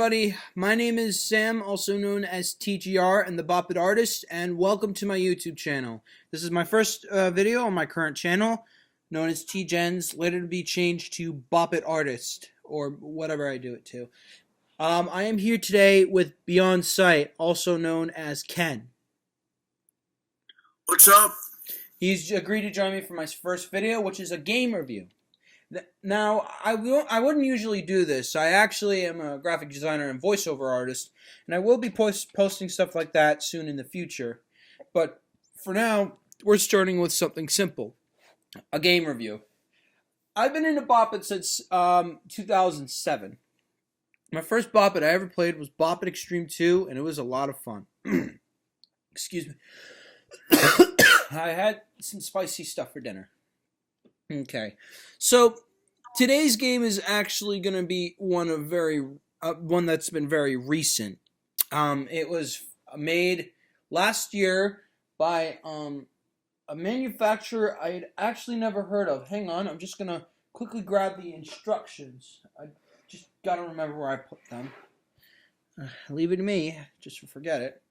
everybody, my name is Sam, also known as TGR and the BOPITARTIST, and welcome to my YouTube channel. This is my first video on my current channel, known as TGens, later to be changed to BOPITARTIST, or whatever I do it to. I am here today with Beyond Sight, also known as Ken. What's up? He's agreed to join me for my first video, which is a game review. Now, I wouldn't usually do this. I actually am a graphic designer and voiceover artist, and I will be posting stuff like that soon in the future. But for now, we're starting with something simple, a game review. I've been into Bop It since 2007. My first Bop It I ever played was Bop It Extreme 2, and it was a lot of fun. Excuse me. I had some spicy stuff for dinner. Okay, so today's game is actually going to be one that's been very recent. It was made last year by a manufacturer I had actually never heard of. Hang on, I'm just going to quickly grab the instructions. I just got to remember where I put them. Leave it to me, just to forget it.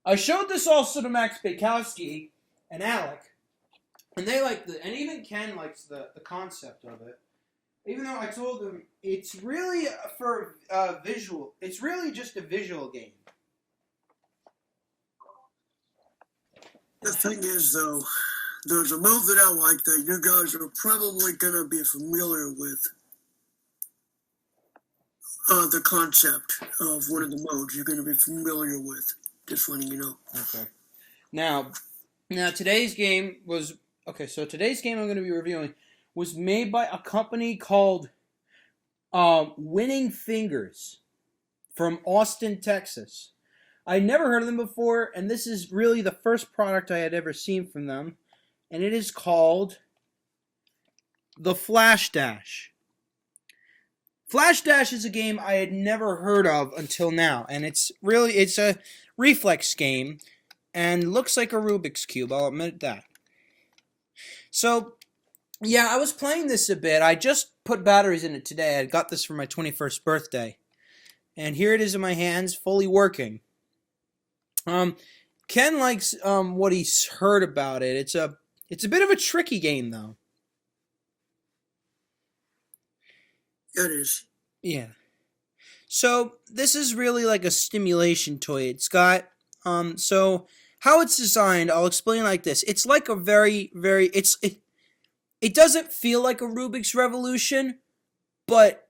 I showed this also to Max Bakowski and Alec. And they like and even Ken likes the concept of it. Even though I told him it's really for visual. It's really just a visual game. The thing is, though, there's a move that I like that you guys are probably going to be familiar with. The concept of one of the modes you're going to be familiar with. Just letting you know. Okay. Now today's game was... Okay, so today's game I'm going to be reviewing was made by a company called Winning Fingers from Austin, Texas. I never heard of them before, and this is really the first product I had ever seen from them, and it is called the FlashDash. FlashDash is a game I had never heard of until now, and it's a reflex game, and looks like a Rubik's Cube, I'll admit that. So, yeah, I was playing this a bit. I just put batteries in it today. I got this for my 21st birthday. And here it is in my hands, fully working. Ken likes what he's heard about it. It's a bit of a tricky game, though. It is. Yeah. So, this is really like a stimulation toy. It's got, so... How it's designed, I'll explain like this. It's like a it doesn't feel like a Rubik's Revolution, but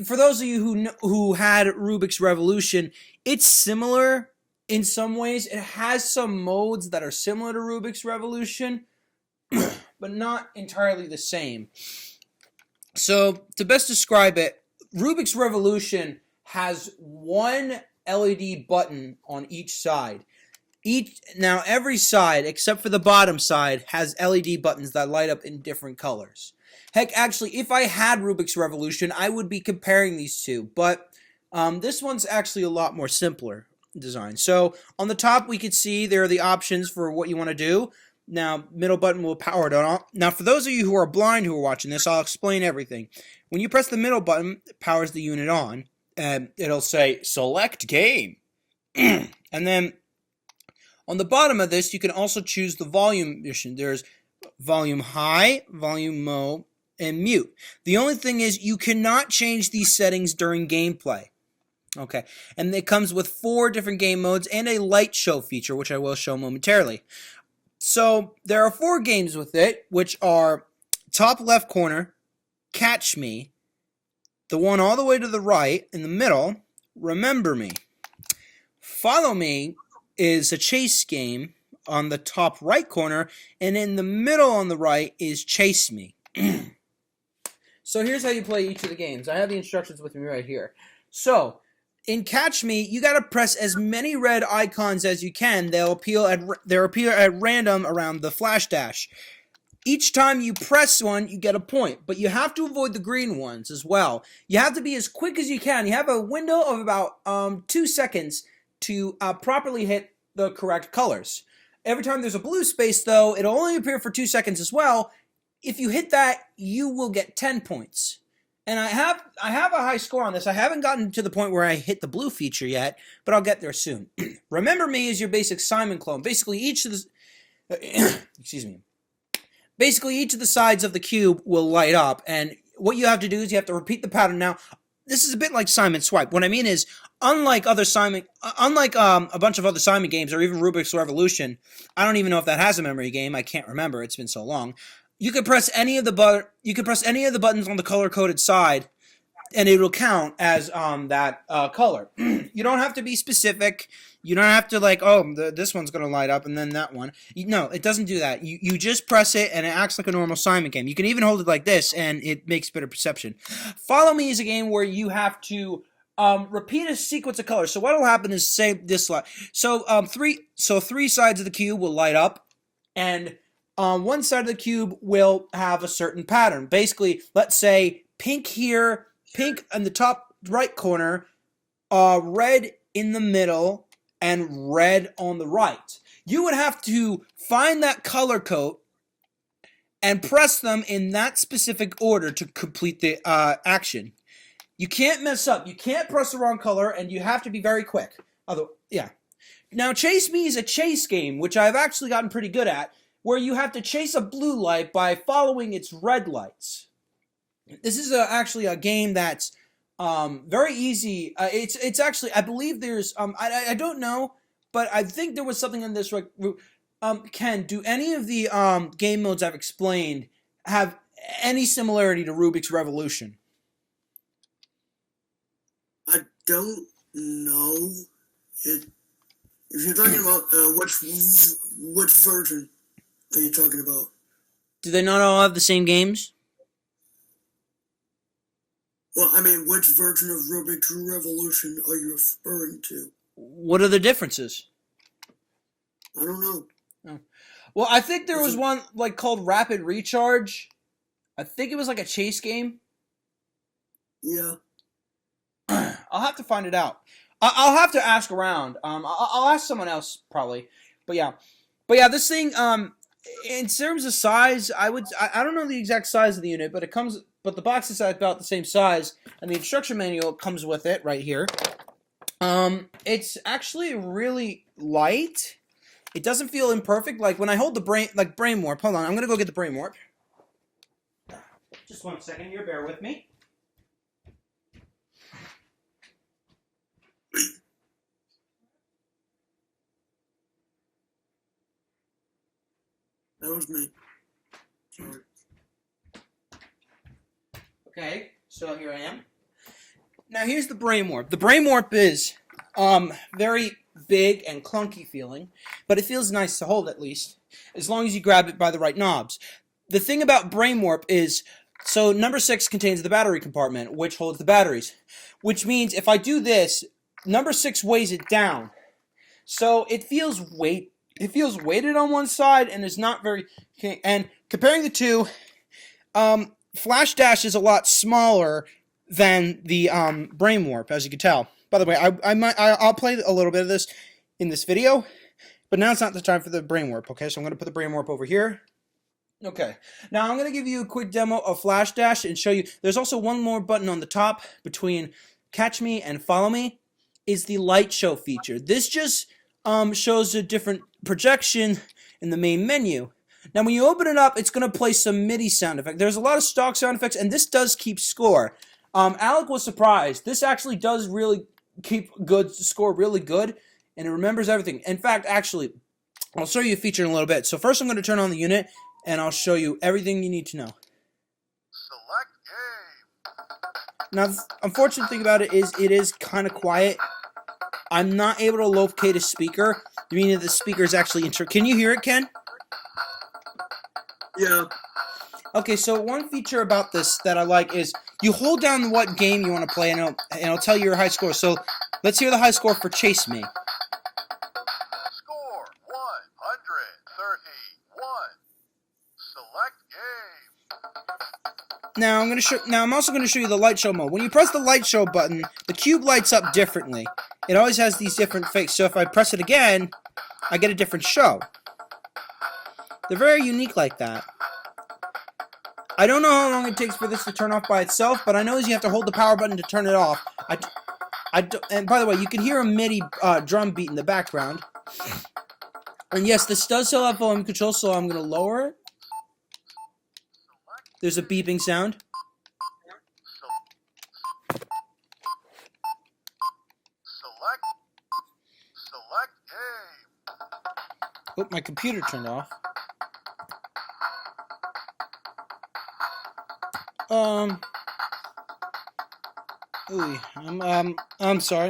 for those of you who had Rubik's Revolution, it's similar in some ways. It has some modes that are similar to Rubik's Revolution, but not entirely the same. So, to best describe it, Rubik's Revolution has one LED button on each side. Now, every side, except for the bottom side, has LED buttons that light up in different colors. Heck, actually, if I had Rubik's Revolution, I would be comparing these two. But this one's actually a lot more simpler design. So, on the top, we could see there are the options for what you want to do. Now, middle button will power it on. Now, for those of you who are blind who are watching this, I'll explain everything. When you press the middle button, it powers the unit on. And it'll say, Select Game. And then... on the bottom of this, you can also choose the volume mission. There's volume high, volume low, and mute. The only thing is you cannot change these settings during gameplay. Okay, and it comes with 4 different game modes and a light show feature, which I will show momentarily. So there are 4 games with it, which are top left corner, Catch Me, the one all the way to the right, in the middle, Remember Me. Follow Me is a chase game on the top right corner, and in the middle on the right is Chase Me. So here's how you play each of the games. I have the instructions with me right here. So, in Catch Me, you gotta press as many red icons as you can. They'll appear at random around the FlashDash. Each time you press one, you get a point, but you have to avoid the green ones as well. You have to be as quick as you can. You have a window of about 2 seconds to properly hit the correct colors. Every time there's a blue space, though, it'll only appear for 2 seconds as well. If you hit that, you will get 10 points. And I have a high score on this. I haven't gotten to the point where I hit the blue feature yet, but I'll get there soon. Remember Me is your basic Simon clone. Basically, each of the excuse me. Basically, each of the sides of the cube will light up, and what you have to do is you have to repeat the pattern. Now, this is a bit like Simon Swipe. What I mean is, unlike a bunch of other Simon games or even Rubik's Revolution, I don't even know if that has a memory game. I can't remember. It's been so long. You can press any of the buttons on the color-coded side, and it will count as that color. You don't have to be specific. You don't have to this one's going to light up and then that one. No, it doesn't do that. You just press it and it acts like a normal Simon game. You can even hold it like this and it makes better perception. Follow Me is a game where you have to repeat a sequence of colors. So what will happen is, say this light. So three sides of the cube will light up, and one side of the cube will have a certain pattern. Basically, let's say pink here, pink in the top right corner, red in the middle, and red on the right. You would have to find that color code and press them in that specific order to complete the action. You can't mess up. You can't press the wrong color, and you have to be very quick. Now, Chase Me is a chase game, which I've actually gotten pretty good at, where you have to chase a blue light by following its red lights. This is actually a game that's very easy. It's actually, I believe there's, I don't know, but I think there was something in this. Ken, do any of the game modes I've explained have any similarity to Rubik's Revolution? I don't know. If you're talking about which version are you talking about? Do they not all have the same games? Well, I mean, which version of Rubik's Revolution are you referring to? What are the differences? I don't know. Oh. Well, I think there was one called Rapid Recharge. I think it was like a chase game. Yeah. I'll have to find it out. I'll have to ask around. I'll ask someone else probably. But yeah, this thing. In terms of size, I don't know the exact size of the unit, but the box is about the same size, and the instruction manual comes with it right here. It's actually really light. It doesn't feel imperfect. Like when I hold the BrainWarp. Hold on, I'm gonna go get the BrainWarp. Just 1 second here. Bear with me. That was me. Sorry. Okay, so here I am. Now here's the BrainWarp. The BrainWarp is very big and clunky feeling, but it feels nice to hold at least, as long as you grab it by the right knobs. The thing about BrainWarp is, so number 6 contains the battery compartment, which holds the batteries, which means if I do this, number 6 weighs it down. So it feels weighted on one side and is not very, and comparing the two, FlashDash is a lot smaller than the BrainWarp, as you can tell. By the way, I'll play a little bit of this in this video, but now it's not the time for the BrainWarp. Okay, so I'm going to put the BrainWarp over here. Okay, now I'm going to give you a quick demo of FlashDash and show you. There's also one more button on the top between Catch Me and Follow Me, is the light show feature. This just shows a different projection in the main menu. Now when you open it up, it's going to play some MIDI sound effect. There's a lot of stock sound effects, and this does keep score. Alec was surprised. This actually does really keep score really good, and it remembers everything. In fact, actually, I'll show you a feature in a little bit. So first I'm going to turn on the unit, and I'll show you everything you need to know. Select game. Now, the unfortunate thing about it is kind of quiet. I'm not able to locate a speaker, meaning the speaker is actually Can you hear it, Ken? Yeah. Okay, so one feature about this that I like is you hold down what game you want to play, and it'll tell you your high score. So let's hear the high score for Chase Me. Score 131. Select game. Now I'm also going to show you the light show mode. When you press the light show button, the cube lights up differently. It always has these different fakes. So if I press it again, I get a different show. They're very unique like that. I don't know how long it takes for this to turn off by itself, but I know is you have to hold the power button to turn it off. And by the way, you can hear a MIDI drum beat in the background. And yes, this does still have volume control, so I'm going to lower it. There's a beeping sound. Select game. Oh, my computer turned off. Ooh, I'm sorry,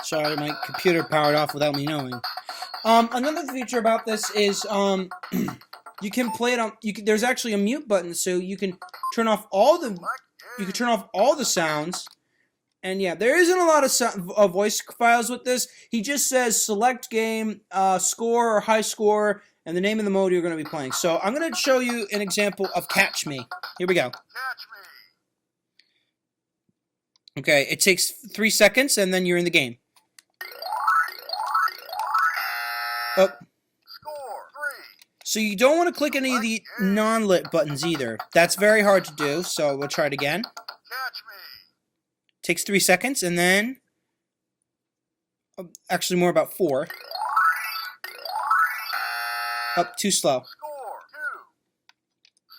Sorry, my computer powered off without me knowing. Another feature about this is, you can play it on, there's actually a mute button, so you can turn off all the sounds. And yeah, there isn't a lot of voice files with this. He just says select game, score or high score, and the name of the mode you're going to be playing. So I'm going to show you an example of Catch Me. Here we go. Catch me. Okay, it takes 3 seconds, and then you're in the game. Oh. Score 3. So you don't want to click any of the non-lit buttons either. That's very hard to do, so we'll try it again. Catch me. Takes 3 seconds, and then... actually, more about 4. Up, too slow. Score 2.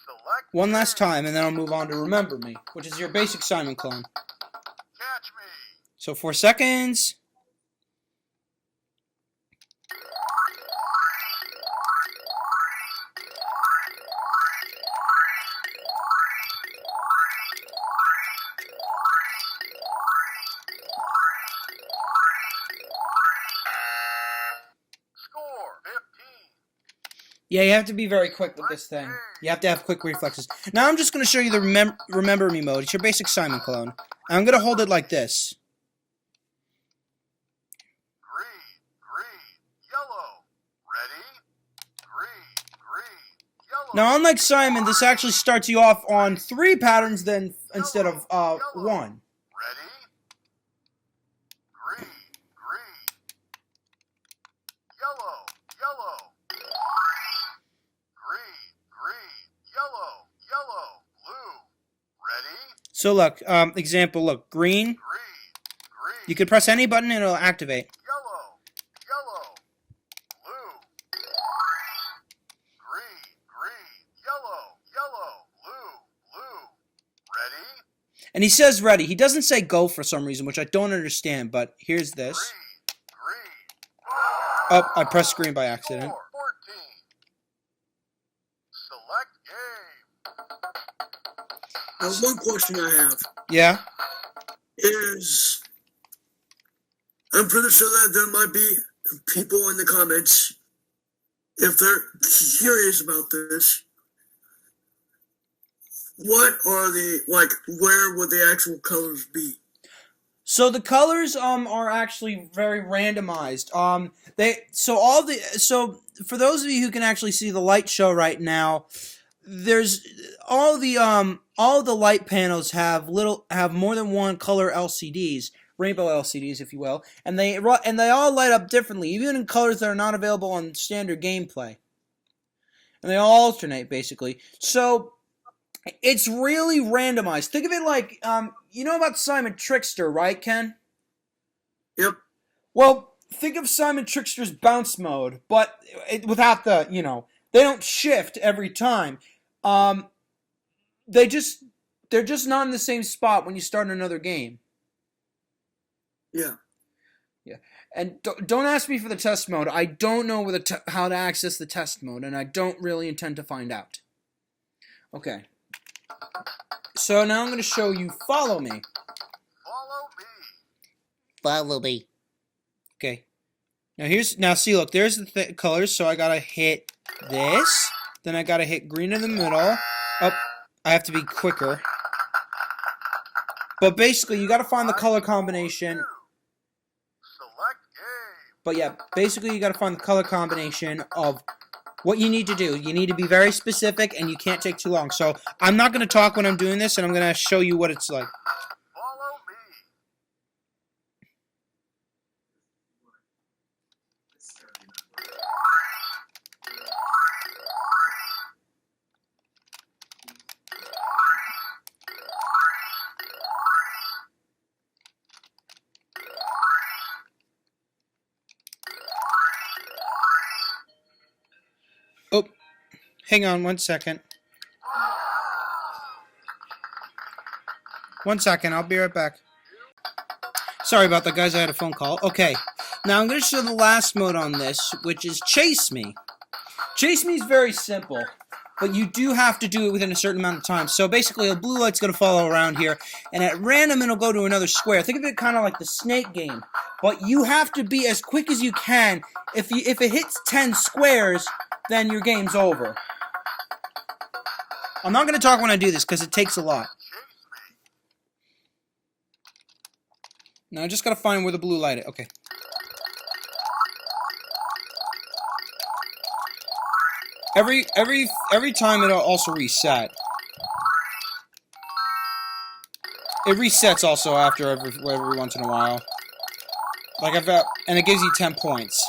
Select One last game. time, and then I'll move on to Remember Me, which is your basic Simon clone. Catch me. So 4 seconds. Score 15. Yeah, you have to be very quick with this thing. You have to have quick reflexes. Now I'm just going to show you the Remember Me mode. It's your basic Simon clone. And I'm going to hold it like this. Green, yellow. Ready? Green, yellow. Now, unlike Simon, this actually starts you off on 3 patterns then instead of 1. Ready? Green, yellow. Green, yellow, blue. Ready? So look, example, look, green. Green, You can press any button and it'll activate. yellow, blue. Green, yellow, blue. Ready? And he says ready. He doesn't say go for some reason, which I don't understand, but here's this. Green. Oh, I pressed green by accident. 14. Select game. Now, one question I have Yeah? is, I'm pretty sure that there might be people in the comments, if they're curious about this, what are the, like, where would the actual colors be? So the colors are actually very randomized. So for those of you who can actually see the light show right now, there's all the light panels have more than one color LCDs, rainbow LCDs if you will, and they all light up differently, even in colors that are not available on standard gameplay. And they all alternate basically. So it's really randomized. Think of it like, you know about Simon Trickster, right, Ken? Yep. Well, think of Simon Trickster's bounce mode, but without the, they don't shift every time. They're just not in the same spot when you start another game. Yeah. Yeah. And don't ask me for the test mode. I don't know how to access the test mode, and I don't really intend to find out. Okay. So now I'm going to show you Follow Me. Follow me. Follow me. Okay. Now see, look, there's the colors, so I got to hit this. Then I got to hit green in the middle. Oh, I have to be quicker. But basically, you got to find the color combination. Select game. But yeah, basically, you got to find the color combination of what you need to do. You need to be very specific, and you can't take too long. So I'm not going to talk when I'm doing this, and I'm going to show you what it's like. Follow me. Hang on 1 second. 1 second, I'll be right back. Sorry about that, guys. I had a phone call. Okay, now I'm going to show the last mode on this, which is Chase Me. Chase Me is very simple, but you do have to do it within a certain amount of time. So basically, a blue light's going to follow around here, and at random, it'll go to another square. Think of it kind of like the snake game, but you have to be as quick as you can. If it hits 10 squares, then your game's over. I'm not going to talk when I do this, because it takes a lot. Now I just gotta find where the blue light is. Okay. Every time it'll also reset. It resets also after every once in a while. Like and it gives you 10 points.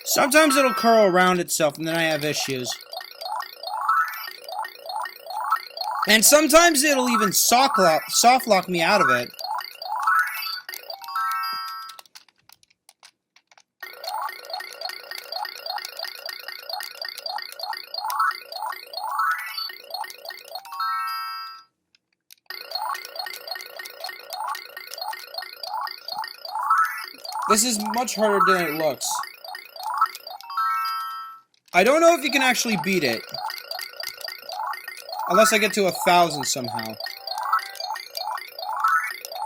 Sometimes it'll curl around itself, and then I have issues. And sometimes it'll even soft lock me out of it. This is much harder than it looks. I don't know if you can actually beat it. Unless I get to 1,000 somehow.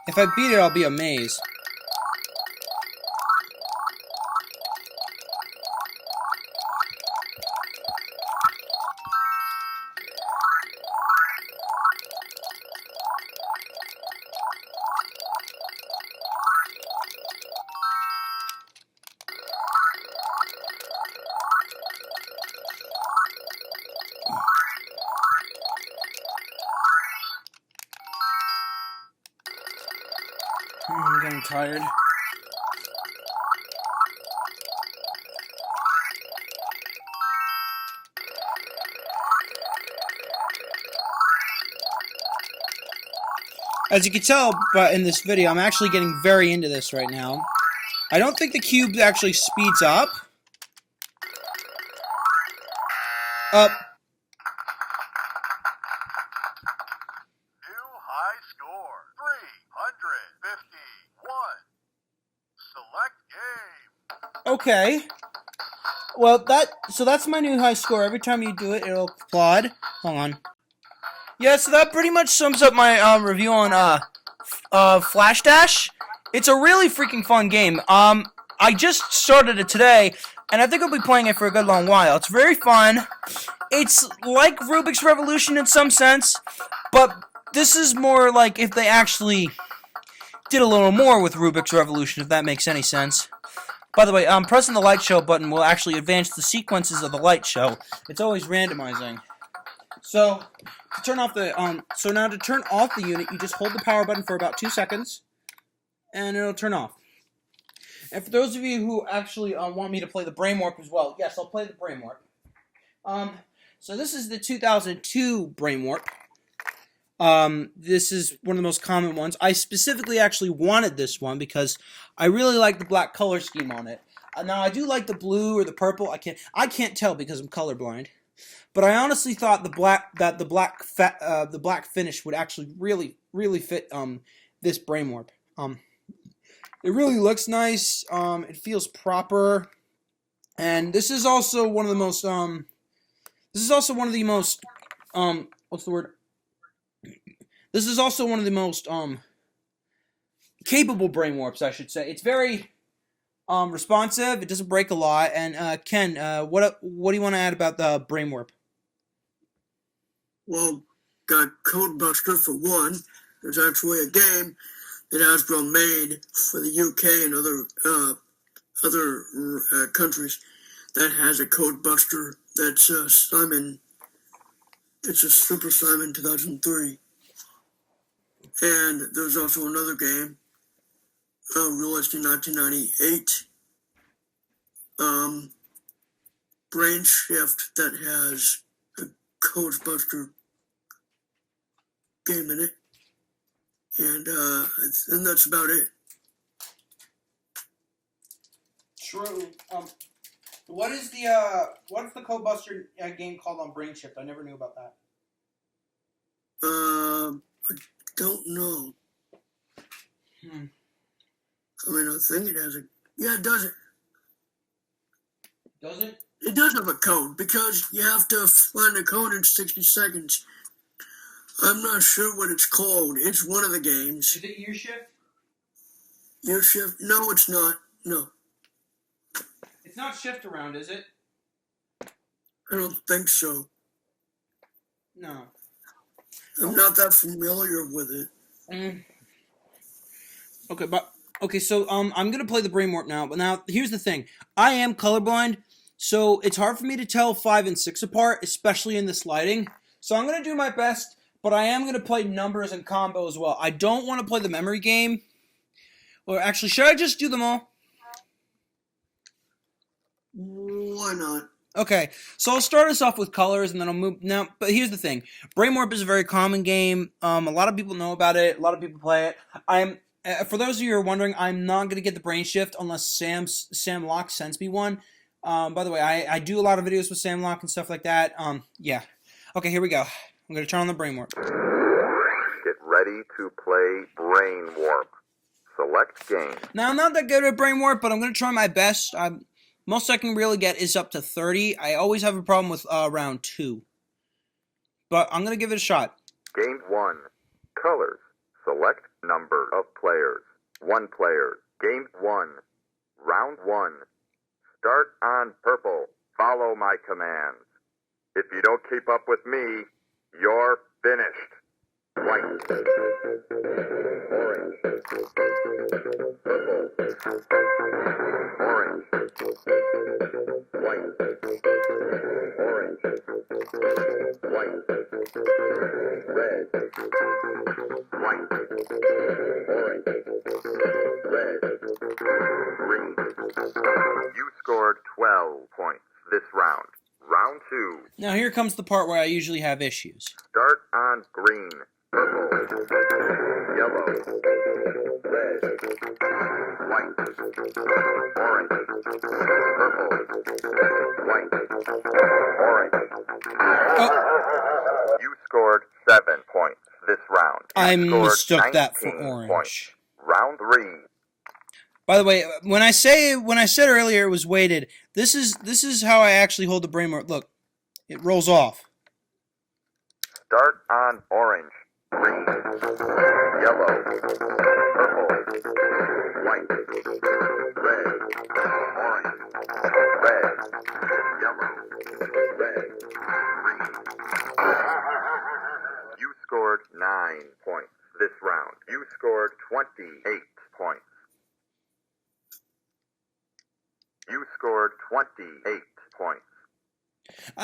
If I beat it, I'll be amazed. I'm getting tired. As you can tell but in this video, I'm actually getting very into this right now. I don't think the cube actually speeds up. New high score, 351. Select game. Okay. Well, that's my new high score. Every time you do it, it'll applaud. Hold on. Yeah, so that pretty much sums up my review on FlashDash. It's a really freaking fun game. I just started it today, and I think I'll be playing it for a good long while. It's very fun. It's like Rubik's Revolution in some sense, but this is more like if they actually did a little more with Rubik's Revolution, if that makes any sense. By the way, pressing the light show button will actually advance the sequences of the light show. It's always randomizing. So to turn off the to turn off the unit, you just hold the power button for about 2 seconds, and it'll turn off. And for those of you who actually want me to play the BrainWarp as well, yes, I'll play the BrainWarp. So this is the 2002 BrainWarp. This is one of the most common ones. I specifically actually wanted this one because I really like the black color scheme on it. Now I do like the blue or the purple. I can't tell because I'm colorblind. But I honestly thought the black finish would actually really fit this BrainWarp. It really looks nice. It feels proper. And this is also one of the most what's the word? This is also one of the most capable brain warps, I should say. It's very responsive. It doesn't break a lot. And Ken, what do you want to add about the brain warp? Well, got Codebuster for one. There's actually a game that Hasbro made for the UK and other countries that has a Codebuster that's Simon. It's a Super Simon 2003. And there's also another game, released in 1998, Brain Shift, that has a Codebuster game in it. And that's about it. True. What's the Codebuster game called on Brain Shift? I never knew about that. I don't know. Hmm. I mean, I think it has a... Yeah, it does. Does it? It does have a code, because you have to find a code in 60 seconds. I'm not sure what it's called. It's one of the games. Is it Year Shift? Year Shift? No, it's not. No. It's not Shift Around, is it? I don't think so. No. I'm not that familiar with it. Okay, so I'm gonna play the brain warp now. But now here's the thing: I am colorblind, so it's hard for me to tell 5 and 6 apart, especially in this lighting. So I'm gonna do my best, but I am gonna play numbers and combo as well. I don't want to play the memory game. Or actually, should I just do them all? Why not? Okay, so I'll start us off with colors, and then I'll move now. But here's the thing: BrainWarp is a very common game. A lot of people know about it. A lot of people play it. For those of you who are wondering, I'm not gonna get the Brain Shift unless Sam Locke sends me one. By the way, I do a lot of videos with Sam Locke and stuff like that. Yeah. Okay, here we go. I'm gonna turn on the BrainWarp. Get ready to play BrainWarp. Select game. Now I'm not that good at BrainWarp, but I'm gonna try my best. Most I can really get is up to 30. I always have a problem with round 2. But I'm going to give it a shot. Game 1. Colors. Select number of players. 1 player. Game 1. Round 1. Start on purple. Follow my commands. If you don't keep up with me, you're finished. White. Orange. Purple. Orange. White. Orange. White. Red. White. Orange. Red. Green. You scored 12 points this round. Round 2. Now here comes the part where I usually have issues. Start on green. Purple. Yellow. Red. White. Orange. Purple. White. Orange. Oh. You scored 7 points this round. I You scored mistook that for 19 orange. points. Round 3. By the way, when I said earlier it was weighted, this is how I actually hold the BrainWarp. Look, it rolls off. Start on orange. Green. Yellow. Purple. White. Red. Orange. Red. Yellow. Red. Green. You scored 9 points this round. You scored 28 points. You scored 28 points.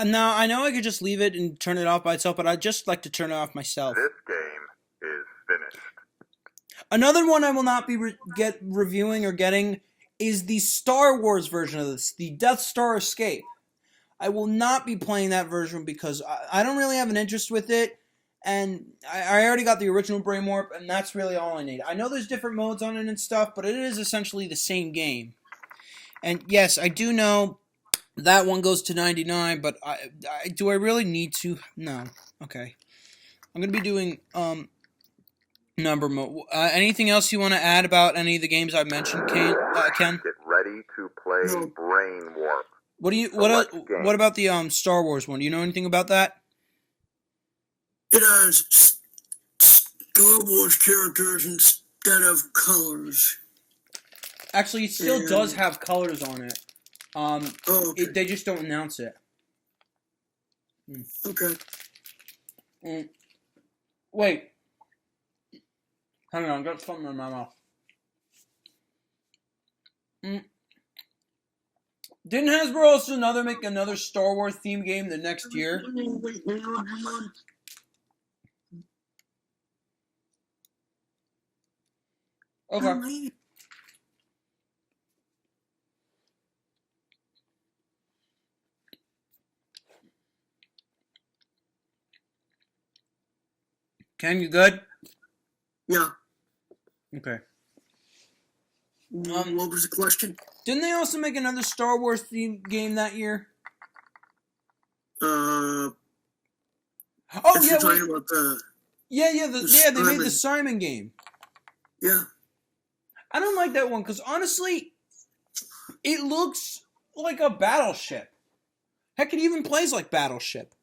Now, I know I could just leave it and turn it off by itself, but I'd just like to turn it off myself. This game is finished. Another one I will not be reviewing or getting is the Star Wars version of this, the Death Star Escape. I will not be playing that version because I don't really have an interest with it, and I already got the original BrainWarp, and that's really all I need. I know there's different modes on it and stuff, but it is essentially the same game. And yes, I do know that one goes to 99, but do I really need to? No. Okay. I'm going to be doing number mode. Anything else you want to add about any of the games I've mentioned, Ken? Get ready to play BrainWarp. Select game. what about the Star Wars one? Do you know anything about that? It has Star Wars characters instead of colors. Actually, it still does have colors on it. Okay. They just don't announce it. Okay. Wait. Hang on, I got something in my mouth. Didn't Hasbro also make another Star Wars theme game the next year? Wait, hang on. Okay. Ken, you good? Yeah. Okay. What was the question? Didn't they also make another Star Wars theme game that year? Oh yeah, you're talking about they made the Simon game. Yeah. I don't like that one because honestly, it looks like a battleship. Heck, it even plays like Battleship.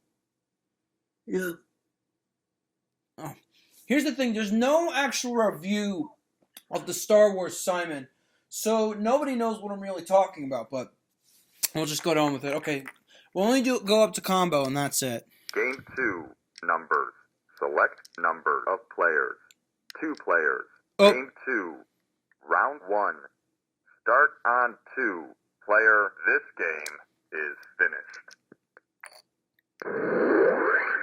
Yeah. Oh. Here's the thing: there's no actual review of the Star Wars Simon, so nobody knows what I'm really talking about. But we'll just go on with it. Okay, we'll only go up to combo, and that's it. Game 2, numbers. Select number of players. 2 players. Oh. Game 2, round 1. Start on 2. Player, this game is finished.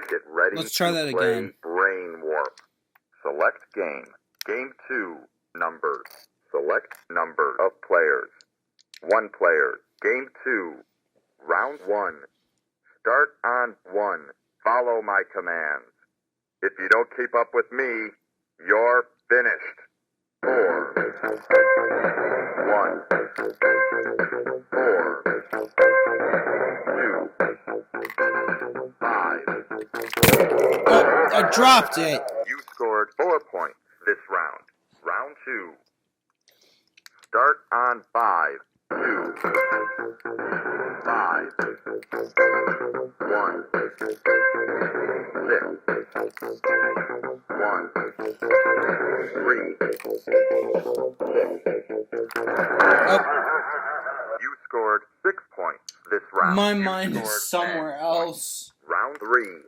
Get ready Let's try that to play again. BrainWarp. Select game. Game 2, numbers. Select number of players. 1 player. Game 2, round 1. Start on 1. Follow my commands. If you don't keep up with me, you're finished. 4. 1. 4. 2. 5. Oh, I dropped it. You scored 4 points this round. Round 2. Start on 5. 2. 5. 1. 6. 1. 3. 6. You scored 6 points this round. My You mind scored is somewhere 10 points. else. Round 3.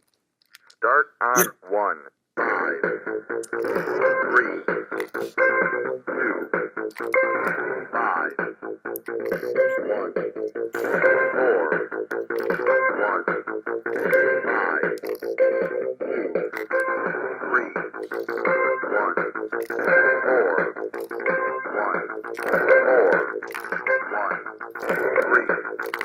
Start on 1. 5. 3. 2. 5. 1. 4. 1. 5. 2. 3. 1. 4. 1. 4. 1. 3. 2. 3.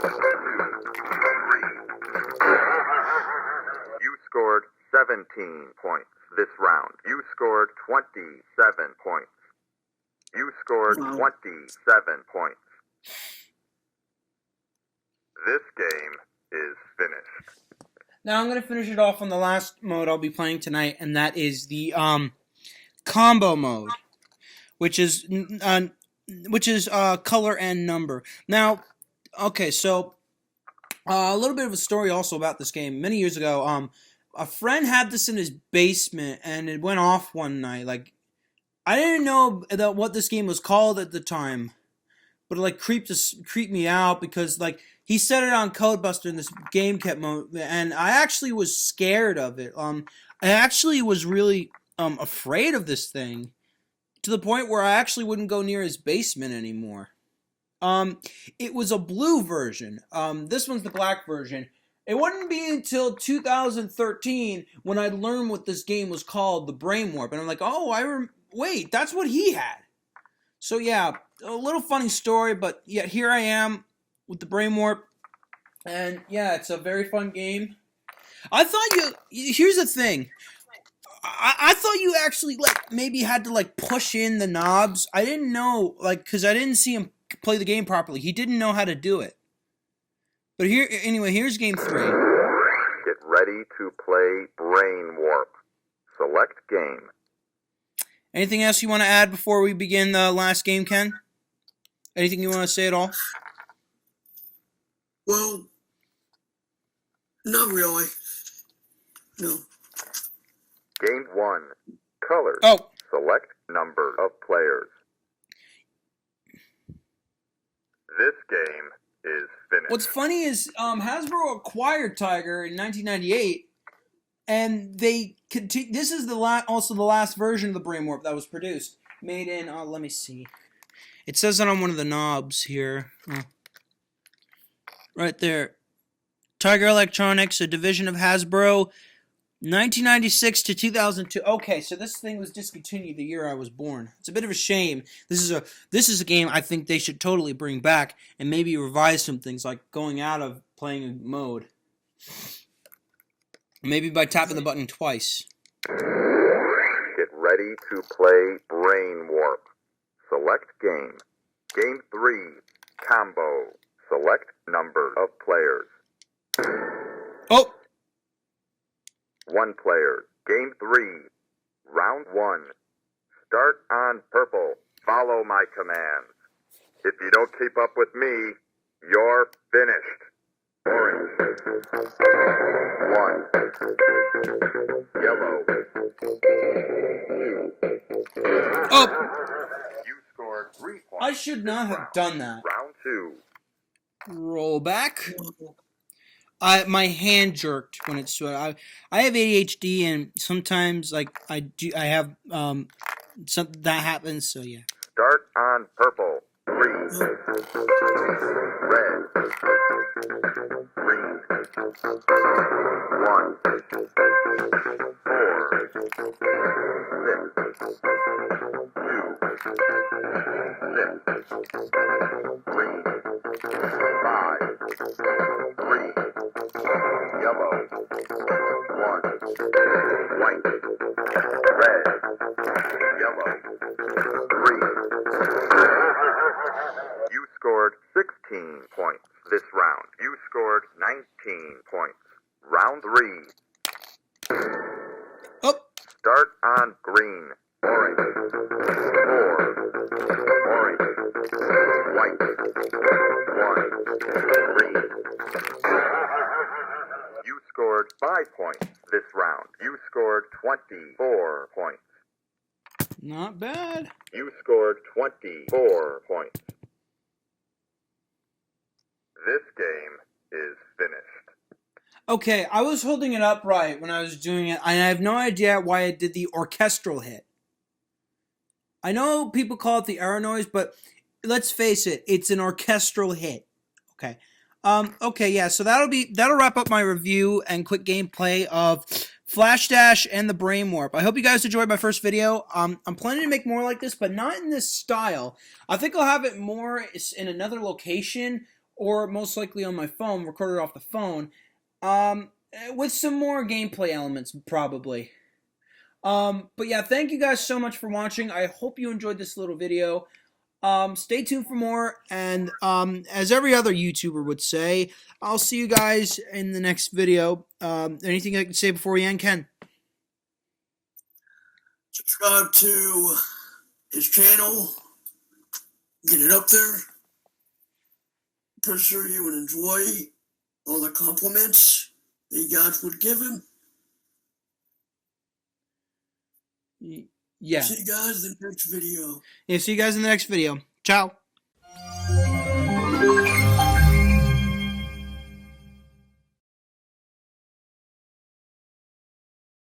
You scored 17 points this round. You scored 27 points. You scored 27 points. This game is finished. Now I'm gonna finish it off on the last mode I'll be playing tonight, and that is the combo mode, which is color and number. Now, okay, so a little bit of a story also about this game. Many years ago, a friend had this in his basement, and it went off one night. Like, I didn't know what this game was called at the time, but it like creeped me out because like he set it on Codebuster and this game kept and I actually was scared of it. I actually was really afraid of this thing to the point where I actually wouldn't go near his basement anymore. It was a blue version. This one's the black version. It wouldn't be until 2013 when I learned what this game was called, the BrainWarp, and I'm like, oh, wait, that's what he had. So yeah, a little funny story, but yet here I am with the BrainWarp, and yeah, it's a very fun game. I thought here's the thing. I thought you actually like maybe had to like push in the knobs. I didn't know, like, because I didn't see him play the game properly. He didn't know how to do it. But here's game 3. Get ready to play BrainWarp. Select game. Anything else you want to add before we begin the last game, Ken? Anything you want to say at all? Well, not really. No. Game 1. Colors. Oh. Select number of players. This game is finished. What's funny is Hasbro acquired Tiger in 1998, and they this is also the last version of the BrainWarp that was produced. Made in, let me see. It says it on one of the knobs here. Right there. Tiger Electronics, a division of Hasbro, 1996 to 2002. Okay, so this thing was discontinued the year I was born. It's a bit of a shame. This is a game I think they should totally bring back and maybe revise some things, like going out of playing a mode. Maybe by tapping the button twice. Get ready to play BrainWarp. Select game. Game 3. Combo. Select number of players. Oh! 1 player. Game 3. Round 1. Start on purple. Follow my commands. If you don't keep up with me, you're finished. Orange. 1. Yellow. 2. Oh! You scored 3 points. I should not have done that. Round 2. Roll back. My hand jerked when it sweat. I have ADHD, and sometimes I have something that happens. So yeah. Start on purple. 3. Red. Green. 1. 4. 6. 2. 6. Green. 5. 3. Yellow. 1. White. Red. Yellow. 3. You scored 16 points this round. You scored 19 points. Round 3. Oh! Start on green. Orange. 4. Orange. White. 1. Green. You scored 5 points this round. You scored 24 points. Not bad. You scored 24 points. This game is finished. Okay, I was holding it upright when I was doing it, and I have no idea why I did the orchestral hit. I know people call it the arrow noise, but let's face it, it's an orchestral hit. Okay. Okay, yeah, so that'll wrap up my review and quick gameplay of FlashDash and the BrainWarp. I hope you guys enjoyed my first video. I'm planning to make more like this, but not in this style. I think I'll have it more in another location, or most likely on my phone, recorded off the phone, with some more gameplay elements, probably. But yeah, thank you guys so much for watching. I hope you enjoyed this little video. Stay tuned for more, and as every other YouTuber would say, I'll see you guys in the next video. Anything I can say before we end, Ken? Subscribe to his channel. Get it up there. Pretty sure you would enjoy all the compliments that you guys would give him. Yeah. See you guys in the next video. Yeah, see you guys in the next video. Ciao.